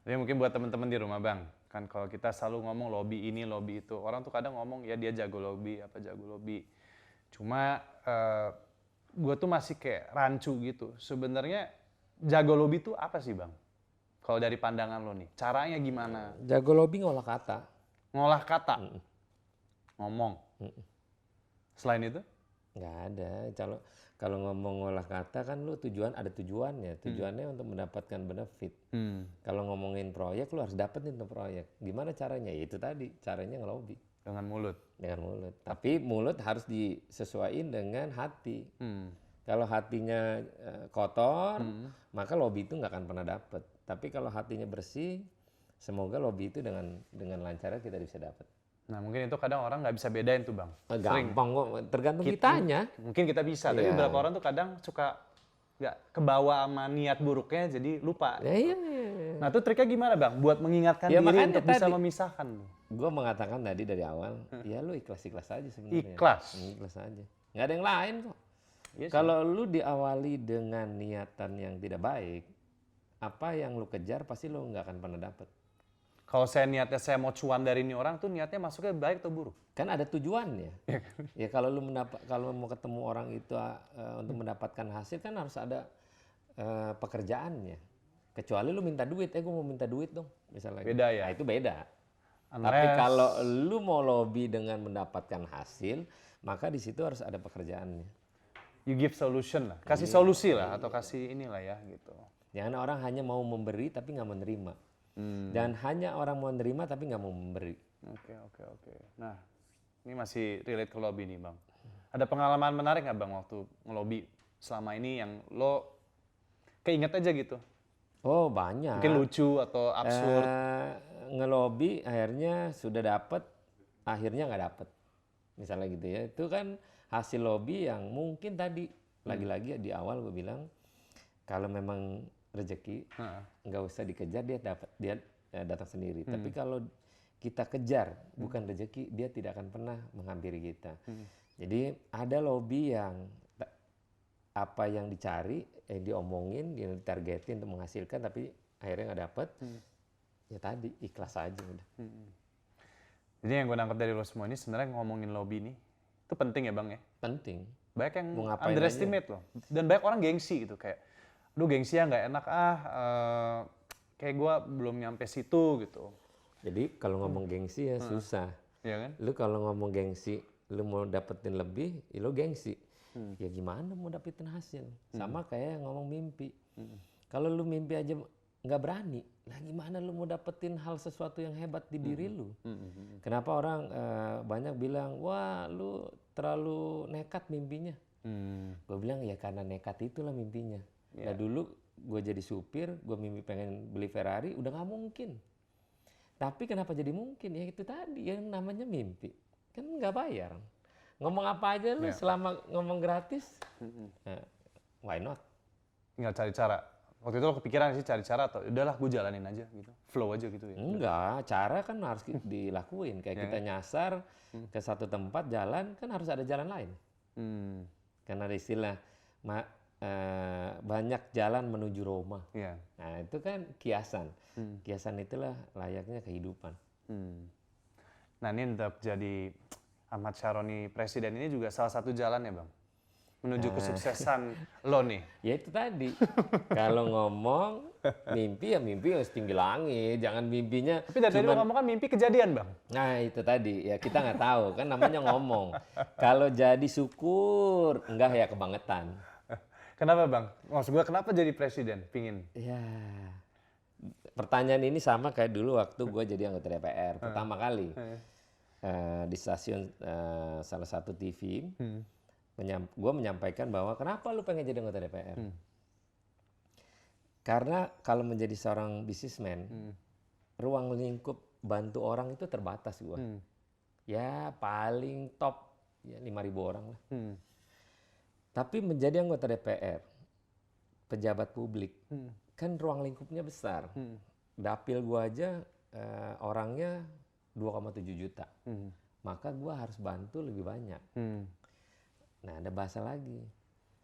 Tapi mungkin buat teman-teman di rumah Bang, kan kalau kita selalu ngomong lobby ini, lobby itu, orang tuh kadang ngomong ya dia jago lobby, apa jago lobby. Cuma gue tuh masih kayak rancu gitu. Sebenarnya jago lobby itu apa sih Bang? Kalau dari pandangan lo nih, caranya gimana? Jago lobby ngolah kata. Ngolah kata, ngomong. Selain itu? Nggak ada. Kalau ngomong ngolah kata kan lu ada tujuannya. Tujuannya untuk mendapatkan benefit. Kalau ngomongin proyek lu harus dapetin tuh proyek. Gimana caranya? Ya itu tadi, caranya ngelobi. Dengan mulut. Dengan mulut. Tapi mulut harus disesuaikan dengan hati. Kalau hatinya kotor, maka lobby itu nggak akan pernah dapet. Tapi kalau hatinya bersih, semoga lobby itu dengan lancarnya kita bisa dapet. Nah mungkin itu kadang orang nggak bisa bedain tuh Bang. Gampang kok, tergantung kitanya. Mungkin kita bisa, tapi beberapa orang tuh kadang suka nggak kebawa sama niat buruknya jadi lupa. Iya. Nah itu triknya gimana Bang? Buat mengingatkan diri untuk bisa memisahkan. Gue mengatakan tadi dari awal, ya lu ikhlas-ikhlas aja sebenarnya. Ikhlas aja. Nggak ada yang lain kok. Yes, kalau lu diawali dengan niatan yang tidak baik, apa yang lu kejar pasti lu nggak akan pernah dapet. Kalau saya mau cuan dari ini orang tuh niatnya masuknya baik atau buruk? Kan ada tujuannya. Ya kalau kalau mau ketemu orang itu untuk mendapatkan hasil kan harus ada pekerjaannya. Kecuali lu minta duit, gue mau minta duit dong, misalnya. Beda ya. Nah, itu beda. Tapi kalau lu mau lobby dengan mendapatkan hasil, maka di situ harus ada pekerjaannya. You give solution lah, kasih solusi lah atau kasih inilah ya gitu. Jangan orang hanya mau memberi tapi nggak menerima. Dan hanya orang mau menerima tapi nggak mau memberi. Oke. Nah, ini masih relate ke lobby nih Bang. Ada pengalaman menarik nggak Bang waktu ngelobi selama ini yang lo keinget aja gitu? Oh banyak. Mungkin lucu atau absurd. Ngelobi akhirnya sudah dapet, akhirnya nggak dapet. Misalnya gitu ya. Itu kan hasil lobby yang mungkin tadi, lagi-lagi di awal gue bilang, kalau memang rezeki nggak usah dikejar, dia datang sendiri. Tapi kalau kita kejar bukan rezeki, dia tidak akan pernah menghampiri kita. Jadi ada lobby yang apa yang dicari, diomongin, ditargetin untuk menghasilkan, tapi akhirnya nggak dapet. Ya tadi ikhlas aja udah. Jadi yang gue nangkep dari lo semua ini sebenarnya ngomongin lobby nih itu penting ya Bang ya? Penting. Banyak yang underestimate loh. Dan banyak orang gengsi gitu kayak, aduh gengsi ya nggak enak kayak gue belum nyampe situ gitu. Jadi kalau ngomong gengsi ya susah. Iya kan? Lu kalau ngomong gengsi, lu mau dapetin lebih, ya lu gengsi. Ya gimana mau dapetin hasil? Sama kayak yang ngomong mimpi. Kalau lu mimpi aja nggak berani, lah gimana lu mau dapetin hal sesuatu yang hebat di diri lu? Kenapa orang banyak bilang, wah lu terlalu nekat mimpinya. Gue bilang ya karena nekat itulah mimpinya. Nah dulu gue jadi supir, gue mimpi pengen beli Ferrari, udah nggak mungkin. Tapi kenapa jadi mungkin? Ya itu tadi yang namanya mimpi. Kan nggak bayar. Ngomong apa aja lu selama ngomong gratis, why not? Tinggal cari cara. Waktu itu lo kepikiran sih cari cara atau udahlah gue jalanin aja gitu, flow aja gitu ya? Enggak, cara kan harus dilakuin. Kayak kita nyasar ke satu tempat jalan, kan harus ada jalan lain. Karena ada istilah banyak jalan menuju Roma. Nah itu kan kiasan. Kiasan itulah layaknya kehidupan. Nah ini untuk jadi Ahmad Syaroni presiden ini juga salah satu jalan ya Bang? Menuju kesuksesan lo nih? Ya itu tadi, kalau ngomong mimpi ya mimpi setinggi langit, jangan mimpinya. Tapi dari lo ngomong kan mimpi kejadian Bang? Nah itu tadi, ya kita nggak tahu, kan namanya ngomong. Kalau jadi syukur, enggak ya kebangetan. Kenapa Bang? Maksud gue kenapa jadi presiden? Pingin? Ya, pertanyaan ini sama kayak dulu waktu gue jadi anggota DPR, pertama kali. Di stasiun salah satu TV. Gue menyampaikan bahwa kenapa lu pengen jadi anggota DPR? Karena kalau menjadi seorang bisnismen, ruang lingkup bantu orang itu terbatas gue. Ya paling top ya 5.000 orang lah. Tapi menjadi anggota DPR, pejabat publik, kan ruang lingkupnya besar. Dapil gue aja orangnya 2,7 juta. Maka gue harus bantu lebih banyak. Nah ada bahasa lagi,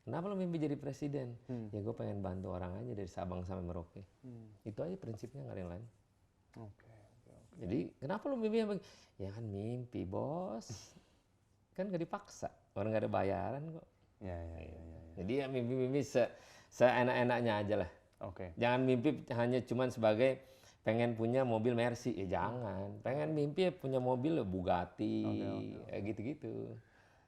Kenapa lo mimpi jadi presiden? Ya gue pengen bantu orang aja dari Sabang sampai Merauke. Itu aja prinsipnya, nggak ada yang lain. Oke. Jadi kenapa lo mimpi? Ya kan mimpi bos. Kan gak dipaksa, orang nggak ada bayaran kok. Ya. Jadi ya mimpi-mimpi seenak-enaknya aja lah. Oke. Jangan mimpi hanya cuman sebagai pengen punya mobil Mercy, ya jangan. Pengen mimpi punya mobil Bugatti, kayak gitu-gitu.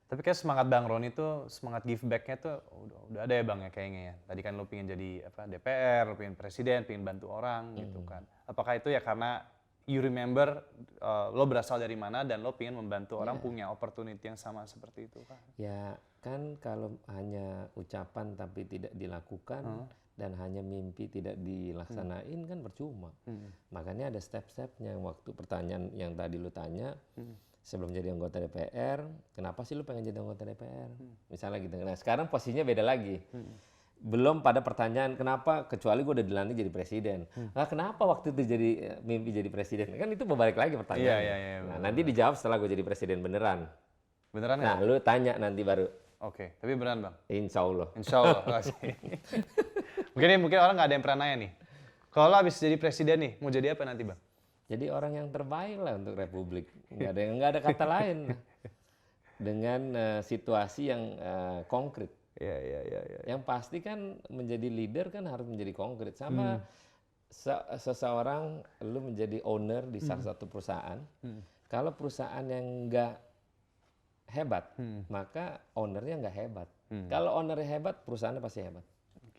Tapi kayak semangat Bang Roni tuh, semangat give back-nya tuh udah ada ya Bang ya kayaknya ya. Tadi kan lo pengen jadi DPR, lo pengen presiden, pengen bantu orang gitu kan. Apakah itu ya karena you remember lo berasal dari mana dan lo pengen membantu orang punya opportunity yang sama seperti itu kan? Ya kan kalau hanya ucapan tapi tidak dilakukan dan hanya mimpi tidak dilaksanain kan percuma. Makanya ada step-stepnya. Waktu pertanyaan yang tadi lo tanya, sebelum jadi anggota DPR, kenapa sih lu pengen jadi anggota DPR? Misalnya gitu. Nah sekarang posisinya beda lagi. Belum pada pertanyaan kenapa, kecuali gue udah dilantik jadi presiden. Nah kenapa waktu itu jadi mimpi jadi presiden? Kan itu berbalik lagi pertanyaannya. Iya, Nah nanti dijawab setelah gue jadi presiden beneran. Beneran Nah lu tanya nanti baru. Oke, tapi beneran Bang? Insya Allah. Insya Allah. mungkin orang nggak ada yang pernah nanya nih. Kalau lo habis jadi presiden nih, mau jadi apa nanti Bang? Jadi orang yang terbaik lah untuk Republik. Nggak ada kata lain. Dengan situasi yang konkret. Iya. Yang pasti kan menjadi leader kan harus menjadi konkret. Sama seseorang, lu menjadi owner di salah satu perusahaan. Kalau perusahaan yang nggak hebat, maka ownernya nggak hebat. Kalau ownernya hebat, perusahaannya pasti hebat.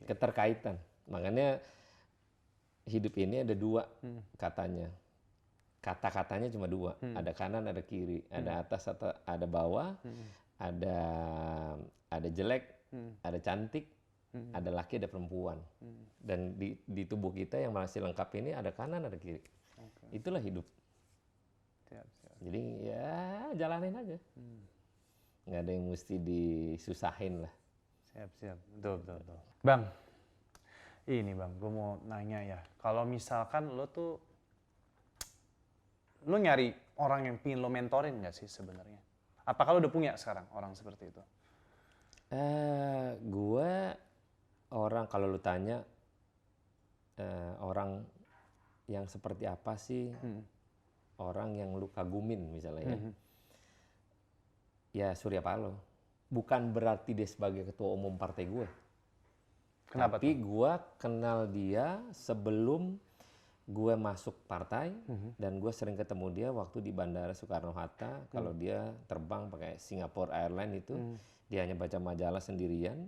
Keterkaitan. Makanya hidup ini ada dua katanya. Kata-katanya cuma dua, ada kanan, ada kiri, ada atas, ada bawah, ada jelek, ada cantik, ada laki, ada perempuan. Dan di tubuh kita yang masih lengkap ini ada kanan, ada kiri. Itulah hidup. Siap. Jadi ya jalanin aja. Nggak ada yang mesti disusahin lah. Siap. Betul. Bang, ini Bang, gue mau nanya ya. Kalau misalkan lo nyari orang yang pingin lo mentorin nggak sih sebenarnya? Apakah lo udah punya sekarang orang seperti itu? Gue orang kalau lu tanya orang yang seperti apa sih orang yang lu kagumin misalnya ya Surya Paloh. Bukan berarti dia sebagai ketua umum partai gue. Kenapa Tapi gue kenal dia sebelum gue masuk partai dan gue sering ketemu dia waktu di Bandara Soekarno-Hatta. Kalau dia terbang pakai Singapore Airlines itu, dia hanya baca majalah sendirian.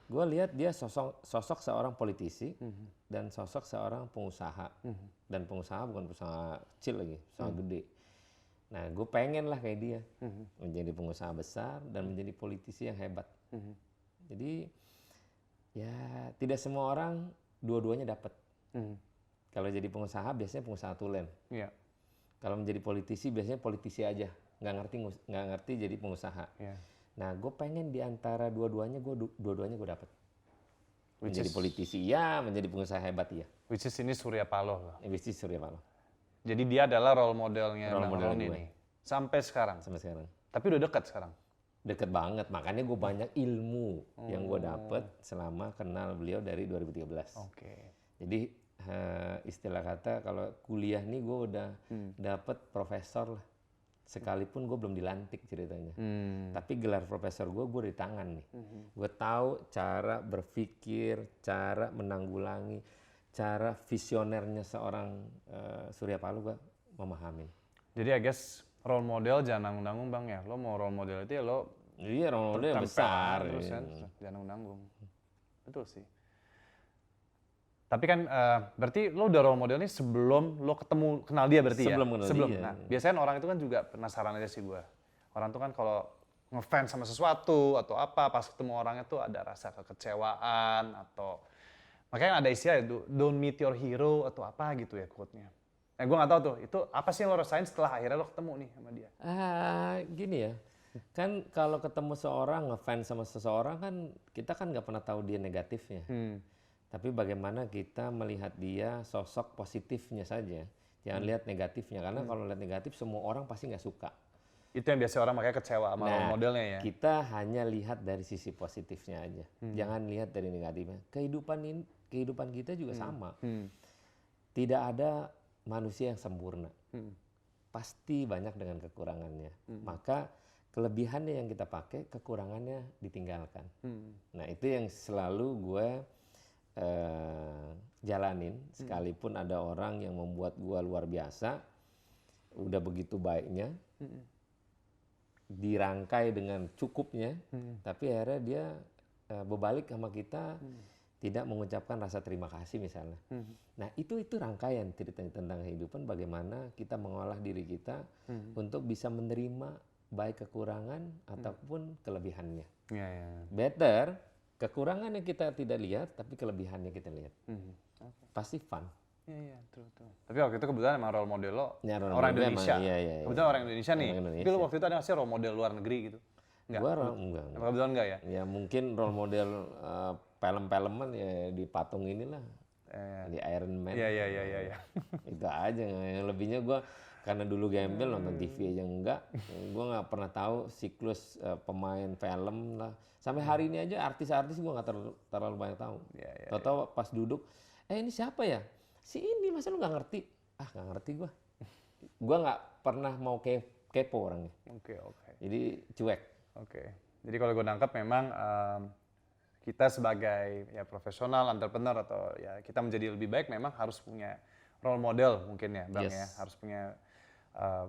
Gue lihat dia sosok seorang politisi dan sosok seorang pengusaha. Dan pengusaha bukan pengusaha kecil lagi, pengusaha gede. Nah gue pengen lah kayak dia, menjadi pengusaha besar dan menjadi politisi yang hebat. Jadi ya tidak semua orang dua-duanya dapat. Kalau jadi pengusaha biasanya pengusaha tulen. Iya. Kalau menjadi politisi biasanya politisi aja, nggak ngerti jadi pengusaha. Iya. Nah, gue pengen di antara dua-duanya gue dapat. Menjadi politisi ya, menjadi pengusaha hebat ya. Which is ini Surya Paloh. Which is Surya Paloh. Jadi dia adalah role modelnya Bang Roni gue. nih. Sampai sekarang. Sampai sekarang. Tapi udah dekat sekarang. Deket banget, makanya gue banyak ilmu yang gue dapet selama kenal beliau dari 2013. Oke. Jadi istilah kata kalau kuliah nih gue udah dapet profesor lah. Sekalipun gue belum dilantik ceritanya. Tapi gelar profesor gue di tangan nih. Gue tahu cara berpikir, cara menanggulangi, cara visionernya seorang Surya Paloh gue memahami. Jadi I guess role model jangan nanggung-nanggung Bang ya. Lo mau role model itu ya lo Iya, role model yang besar. Terus kan, jangan nanggung. Betul sih. Tapi kan berarti lo udah role model nih sebelum lo kenal dia berarti sebelum ya? Sebelum dia. Nah, biasanya orang itu kan juga penasaran aja sih gue. Orang tuh kan kalau ngefans sama sesuatu atau apa, pas ketemu orangnya tuh ada rasa kekecewaan atau makanya ada istilah don't meet your hero atau apa gitu ya quote-nya. Nah gue nggak tahu tuh, itu apa sih yang lo rasain setelah akhirnya lo ketemu nih sama dia? Gini ya, kan kalau ketemu seorang, ngefans sama seseorang kan kita kan nggak pernah tahu dia negatifnya. Tapi bagaimana kita melihat dia sosok positifnya saja. Jangan lihat negatifnya, karena kalau lihat negatif semua orang pasti nggak suka. Itu yang biasa orang makanya kecewa sama role modelnya ya. Kita hanya lihat dari sisi positifnya aja. Jangan lihat dari negatifnya. Kehidupan kita juga sama. Tidak ada manusia yang sempurna. Pasti banyak dengan kekurangannya. Maka kelebihannya yang kita pakai, kekurangannya ditinggalkan. Nah, itu yang selalu gue jalanin. Sekalipun ada orang yang membuat gue luar biasa, udah begitu baiknya, dirangkai dengan cukupnya, tapi akhirnya dia berbalik sama kita, tidak mengucapkan rasa terima kasih misalnya. Nah, itu rangkaian cerita tentang kehidupan, bagaimana kita mengolah diri kita untuk bisa menerima baik kekurangan ataupun kelebihannya. Better kekurangannya kita tidak lihat, tapi kelebihannya kita lihat. Pasti fun. Iya, betul. Tapi waktu itu kebetulan emang role model lo Ya, orang Indonesia. Iya. Kebetulan orang Indonesia nih. Orang Indonesia. Tapi lo waktu itu ada nggak sih role model luar negeri gitu? Enggak. Enggak. Kebetulan enggak ya? Ya mungkin role model film-filman ya di patung inilah. Di Iron Man. Iya. Itu aja. Yang lebihnya gue karena dulu gembel nonton TV aja enggak. Gue nggak pernah tahu siklus pemain film lah. Sampai hari ini aja artis-artis gue nggak terlalu banyak tahu. Tahu pas duduk, ini siapa ya? Si ini masa lu nggak ngerti? Nggak ngerti gue. Gue nggak pernah mau kepo orangnya. Oke. Jadi cuek. Oke. Jadi kalau gue nangkep memang kita sebagai ya profesional, entrepreneur atau ya kita menjadi lebih baik memang harus punya role model mungkin ya Bang ya. Harus punya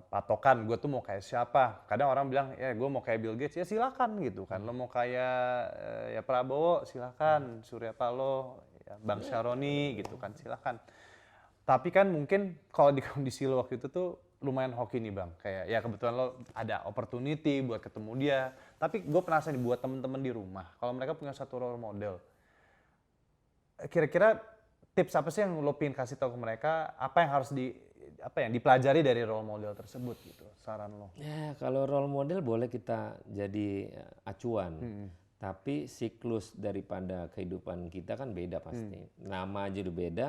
patokan, gue tuh mau kayak siapa. Kadang orang bilang, ya gue mau kayak Bill Gates, ya silakan gitu kan. Lo mau kayak ya Prabowo, silakan. Surya Paloh, ya Bang Syaroni gitu kan, silakan. Tapi kan mungkin kalau di kondisi lo waktu itu tuh lumayan hoki nih Bang. Kayak ya kebetulan lo ada opportunity buat ketemu dia. Tapi gue penasaran nih buat temen-temen di rumah. Kalau mereka punya satu role model. Kira-kira tips apa sih yang lo pengen kasih tahu ke mereka? Apa yang harus dipelajari dari role model tersebut gitu, saran lo? Ya kalau role model boleh kita jadi acuan. Tapi siklus daripada kehidupan kita kan beda pasti. Nama aja udah beda,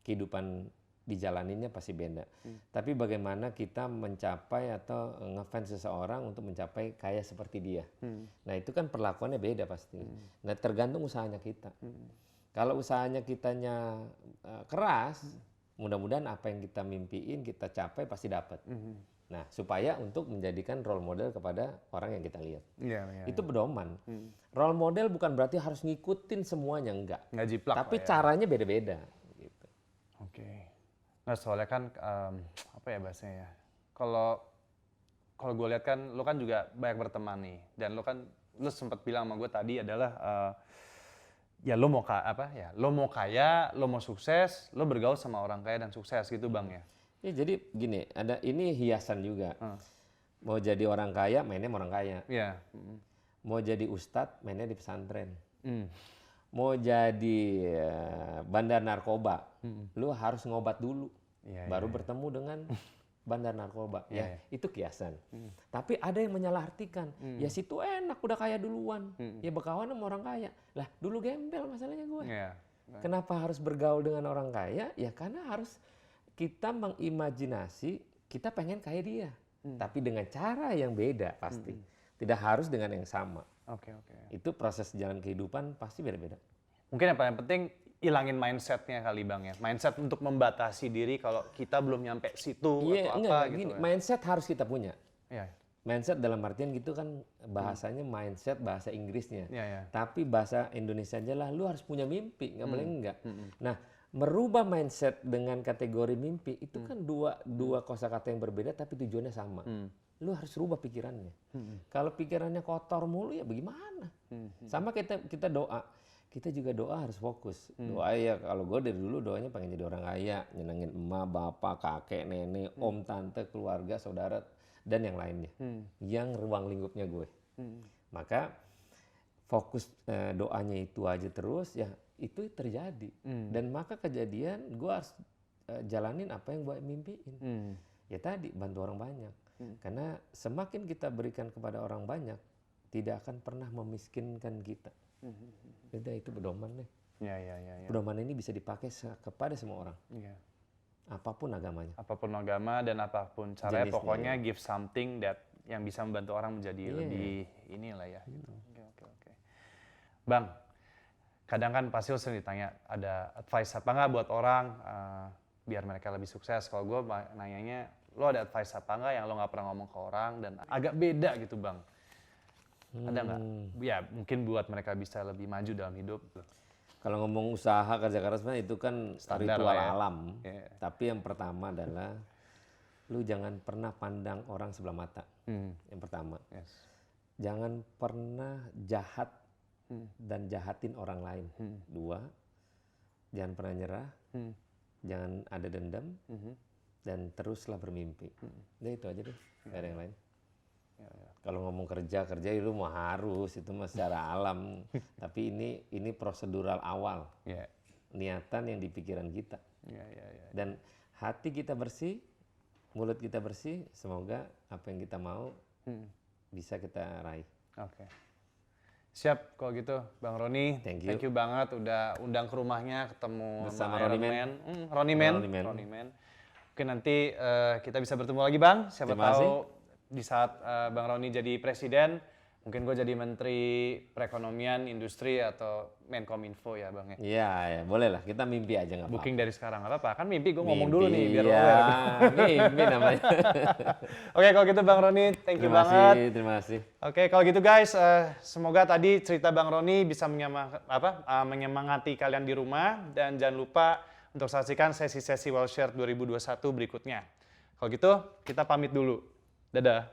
kehidupan dijalaninnya pasti beda. Tapi bagaimana kita mencapai atau ngefans seseorang untuk mencapai kayak seperti dia. Nah itu kan perlakuannya beda pasti. Nah tergantung usahanya kita. Kalau usahanya kitanya keras, mudah-mudahan apa yang kita mimpiin, kita capai pasti dapat. Nah supaya untuk menjadikan role model kepada orang yang kita lihat. Itu pedoman. Role model bukan berarti harus ngikutin semuanya, enggak. Nggak jiplak. Tapi caranya beda-beda. Gitu. Oke. Nah soalnya kan apa ya bahasanya ya? Kalau gue lihat kan lo kan juga banyak berteman nih, dan lo sempat bilang sama gue tadi adalah ya lo mau kaya, lo mau sukses, lo bergaul sama orang kaya dan sukses gitu Bang ya. Ya jadi gini, ini hiasan juga. Mau jadi orang kaya, mainnya sama orang kaya. Iya. Mau jadi ustadz, mainnya di pesantren. Mau jadi bandar narkoba, lu harus ngobat dulu, baru bertemu dengan bandar narkoba. Itu kiasan. Tapi ada yang menyalahartikan, ya situ enak udah kaya duluan, ya berkawan sama orang kaya. Lah dulu gembel masalahnya gue. Kenapa harus bergaul dengan orang kaya? Ya karena harus kita mengimajinasi kita pengen kayak dia, tapi dengan cara yang beda pasti. Tidak harus dengan yang sama. Oke. Itu proses jalan kehidupan pasti beda-beda. Mungkin yang paling penting ilangin mindsetnya kali Bang ya. Mindset untuk membatasi diri kalau kita belum nyampe situ atau apa gitu. Gini, mindset harus kita punya. Iya. Mindset dalam artian gitu kan bahasanya mindset bahasa Inggrisnya. Iya. Tapi bahasa Indonesia aja lah, lu harus punya mimpi, nggak boleh enggak. Nah, merubah mindset dengan kategori mimpi itu kan dua kosakata yang berbeda tapi tujuannya sama. Lu harus rubah pikirannya. Kalau pikirannya kotor mulu ya bagaimana? Sama kita doa. Kita juga doa harus fokus. Doa ya kalau gue dari dulu doanya pengen jadi orang kaya, nyenengin emak, bapak, kakek, nenek, om, tante, keluarga, saudara dan yang lainnya. Yang ruang lingkupnya gue. Maka fokus doanya itu aja terus ya itu terjadi. Dan maka kejadian gue harus jalanin apa yang gue mimpiin. Ya tadi bantu orang banyak. Karena semakin kita berikan kepada orang banyak, tidak akan pernah memiskinkan kita. Beda itu pedoman nih. Iya. Pedoman ini bisa dipakai kepada semua orang. Apapun agamanya. Apapun agama dan apapun caranya, Jenisnya, pokoknya give something that yang bisa membantu orang menjadi Iya. lebih inilah ya. Gitu. Oke. Bang, kadang kan pasti lo sering ditanya ada advice apa nggak buat orang biar mereka lebih sukses. Kalau gue nanyanya, lo ada advice apa nggak yang lo nggak pernah ngomong ke orang dan agak beda gitu bang? Ada nggak? Ya mungkin buat mereka bisa lebih maju dalam hidup. Kalau ngomong usaha kerja keras mah itu kan Standar ritual lah ya. alam. Iya. Tapi yang pertama adalah lu jangan pernah pandang orang sebelah mata. Yang pertama. Yes. Jangan pernah jahat dan jahatin orang lain. Dua, jangan pernah nyerah, jangan ada dendam, dan teruslah bermimpi. Udah itu aja deh, nggak ada yang lain. Kalau ngomong kerja itu mah harus, itu mah secara alam. Tapi ini prosedural awal, Iya. niatan yang di pikiran kita. Iya. Dan hati kita bersih, mulut kita bersih, semoga apa yang kita mau bisa kita raih. Oke. Siap kalau gitu Bang Roni. Thank you. Thank you banget udah undang ke rumahnya ketemu Bersama sama Ronnie Iron Man. Man. Ronnie Man. Ronnie Man. Oke nanti kita bisa bertemu lagi Bang. Siapa Terima tahu di saat Bang Roni jadi presiden, mungkin gue jadi menteri perekonomian, industri atau Menkominfo ya Bang ya. Iya, boleh lah. Kita mimpi aja nggak apa-apa. Booking dari sekarang nggak apa-apa. Kan mimpi gue ngomong dulu nih biar ya, aware. mimpi namanya. Oke kalau gitu Bang Roni, thank you banget. Terima kasih. Oke, kalau gitu guys, semoga tadi cerita Bang Roni bisa menyemangati kalian di rumah dan jangan lupa untuk saksikan sesi-sesi Well Share 2021 berikutnya. Kalau gitu, kita pamit dulu. Dadah.